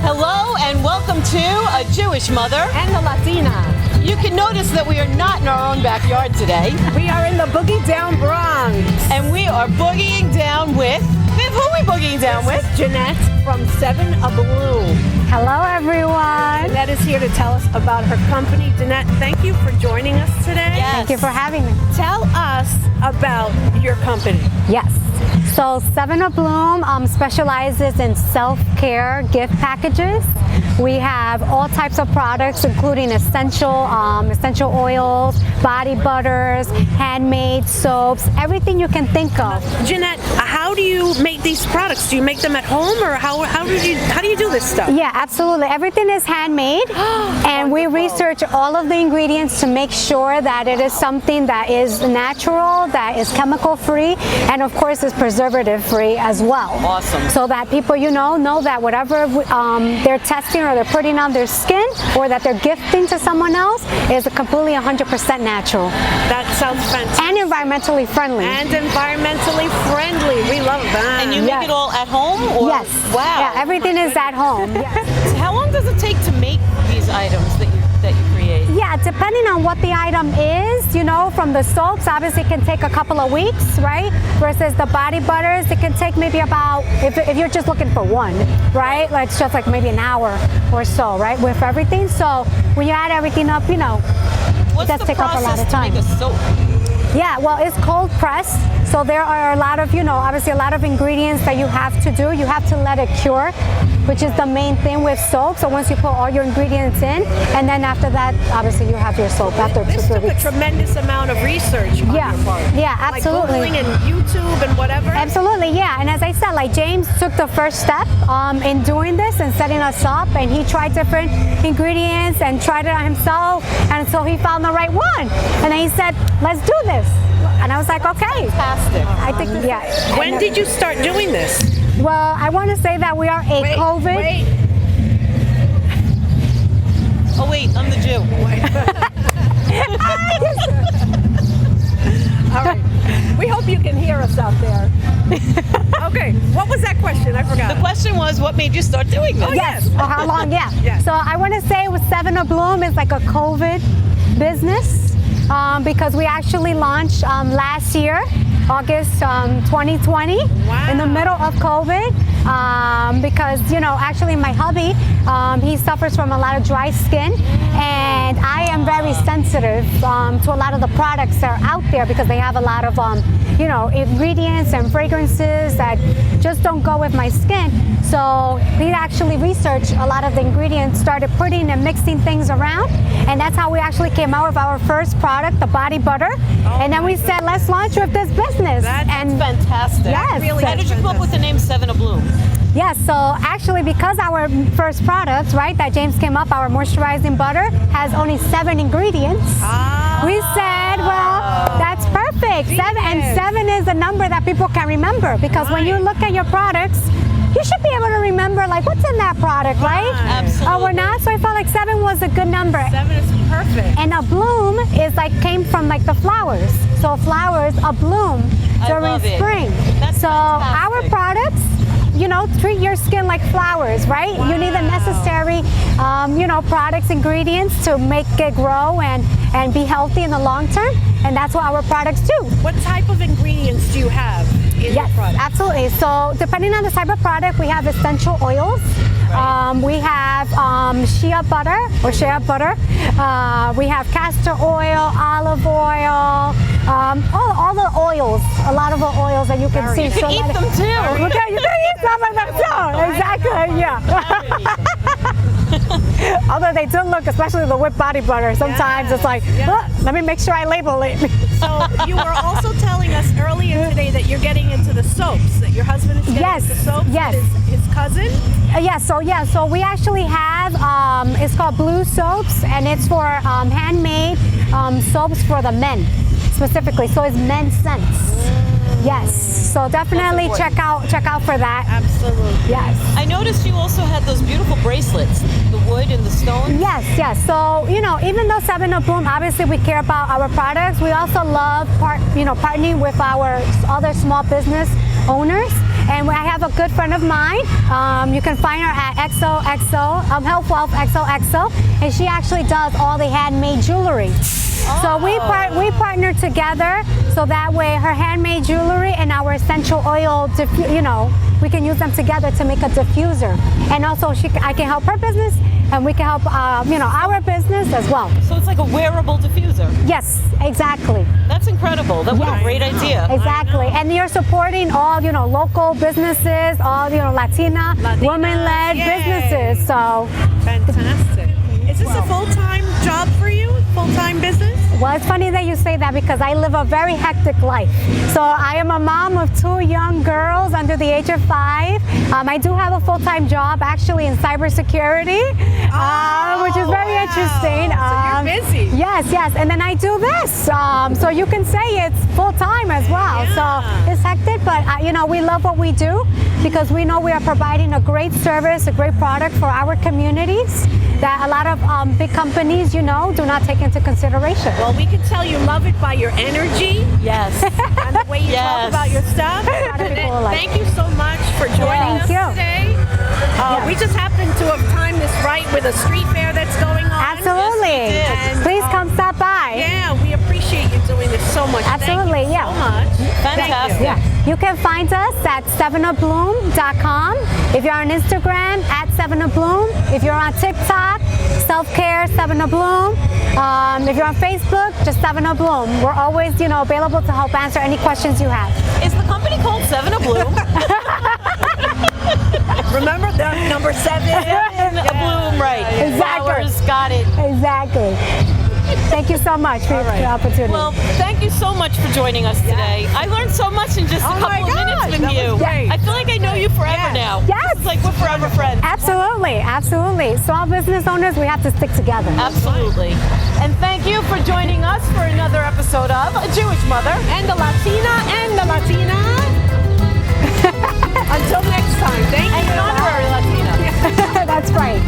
Hello and welcome to A Jewish Mother and the Latina. You can notice that we are not in our own backyard today. We are in the Boogie Down Bronx. And we are boogieing down with, Viv, who are we boogieing down with? Yinette from 7 A Bloom. Hello, everyone. Yinette is here to tell us about her company. Yinette, thank you for joining us today. Yes. Thank you for having me. Tell us about your company. Yes. So 7 A Bloom specializes in self-care gift packages. We have all types of products, including essential oils, body butters, handmade soaps, everything you can think of. Yinette, how do you make these products? Do you make them at home, or how do you do this stuff? Yeah, absolutely. Everything is handmade, and we research all of the ingredients to make sure that it is something that is natural, that is chemical free, and of course is preservative free as well. Awesome. So that people, know that whatever they're testing or they're putting on their skin or that they're gifting to someone else is completely 100% natural. That sounds fantastic. And environmentally friendly. And environmentally friendly. We love that. And you make it all at home? Or? Yes. Wow. Yeah, everything is at home. Yes. How long does it take to make these items that you create? Yeah, depending on what the item is, from the soaps, obviously it can take a couple of weeks, right? Versus the body butters, it can take maybe about, if you're just looking for one, right? Like it's just like maybe an hour or so, right? With everything. So when you add everything up, it does take up a lot of time. What's the process to make a soap? Yeah, well, it's cold pressed, so there are a lot of, obviously a lot of ingredients that you have to do. You have to let it cure, which is the main thing with soap. So once you put all your ingredients in, and then after that, obviously you have your soap after 2 This 3 took weeks. a tremendous amount of research on your part. Yeah, absolutely. Like Googling and YouTube and whatever. Absolutely, yeah. And as I said, like James took the first step in doing this and setting us up, and he tried different ingredients and tried it on himself, and so he found the right one. And then he said, "Let's do this." And I was like, "Okay." Fantastic. I think, yeah. When did you start doing this? Well, I want to say that we are a COVID. Wait. Oh wait, I'm the Jew. All right. We hope you can hear us out there. Okay. What was that question? I forgot. The question was, what made you start doing this? Oh, yes. Oh, how long? Yeah. Yes. So I want to say with 7 A Bloom is like a COVID business because we actually launched last year, August 2020, in the middle of COVID. Because actually my hubby, he suffers from a lot of dry skin, and I am very sensitive to a lot of the products that are out there because they have a lot of ingredients and fragrances that just don't go with my skin. So we actually researched a lot of the ingredients, started putting and mixing things around, and that's how we actually came out with our first product, the body butter. And then we said, let's launch with this business. That's fantastic. Yes. Really How did you come up with the name 7 A Bloom? Yes, so actually because our first product, right, that James came up, our moisturizing butter, has only 7 ingredients. We said, well, that's perfect. 7, and 7 is a number that people can remember because when you look at your products, you should be able to remember like what's in that product, right? Absolutely. Oh, we're not? So I felt like 7 was a good number. 7 is perfect. And a bloom is came from the flowers. So flowers, a bloom during spring. That's so fantastic. our products, treat your skin like flowers, right? Wow. You need the necessary, products, ingredients to make it grow and be healthy in the long term. And that's what our products do. What type of ingredients do you have in your Yes, product? absolutely. So depending on the type of product, we have essential oils. We have shea butter. We have castor oil, olive oil, all the oils, a lot of the oils that you can see. You can eat them too. You can eat some of them too. Exactly, yeah. Although they do look, especially the whipped body butter, sometimes it's like, let me make sure I label it. So you were also telling us earlier today that you're getting into the soaps, that your husband is getting into soaps with his cousin? So we actually have, it's called Blue Soaps, and it's for handmade soaps for the men specifically. So it's men's scents. Yes, so definitely check out for that. Absolutely. Yes. I noticed you also had those beautiful bracelets, the wood and the stone. Yes. So even though 7 A Bloom, obviously we care about our products, we also love partnering with our other small business owners. And I have a good friend of mine. You can find her at XOXO, Health Wealth XOXO, and she actually does all the handmade jewelry. So we partner together, so that way her handmade jewelry and our essential oil, we can use them together to make a diffuser. And also I can help her business, and we can help our business as well. So it's like a wearable diffuser. Yes, exactly. That's incredible. What a great idea. Exactly. And you're supporting all, local businesses, all, Latina women-led businesses. So fantastic. Is this a full-time job for you? Full-time business? Well, it's funny that you say that because I live a very hectic life. So I am a mom of 2 young girls under the age of 5. I do have a full-time job actually in cybersecurity, which is very interesting. So you're busy. Yes. And then I do this. So you can say it's full-time as well. Yeah. So it's hectic, but we love what we do because we know we are providing a great service, a great product for our communities that a lot of big companies, do not take into consideration. Well, we can tell you love it by your energy. Yes. And the way you talk about your stuff. Thank you so much for joining us today. We just happened to have timed this right with a street fair that's going on. Absolutely. Yes, and, please come stop by. Yeah, we appreciate you doing this so much. Absolutely. Thank you so much. Fantastic. Yeah. You can find us at 7upbloom.com. If you're on Instagram, at 7upbloom. If you're on TikTok, self-care 7upbloom. If you're on Facebook, just 7upbloom. We're always, available to help answer any questions you have. Is the company called 7upbloom? Remember the number 7? 7upbloom, right. Exactly. Flowers, got it. Exactly. Thank you so much for the opportunity. Well, thank you so much for joining us today. I learned so much in just a couple of minutes with you. Great. I feel like I know you forever now. Yes. It's like we're forever friends. Absolutely. Small business owners, we have to stick together. Absolutely. And thank you for joining us for another episode of A Jewish Mother. And the Latina and the Latina. Until next time. Thank you. And an honorary Latina. That's right.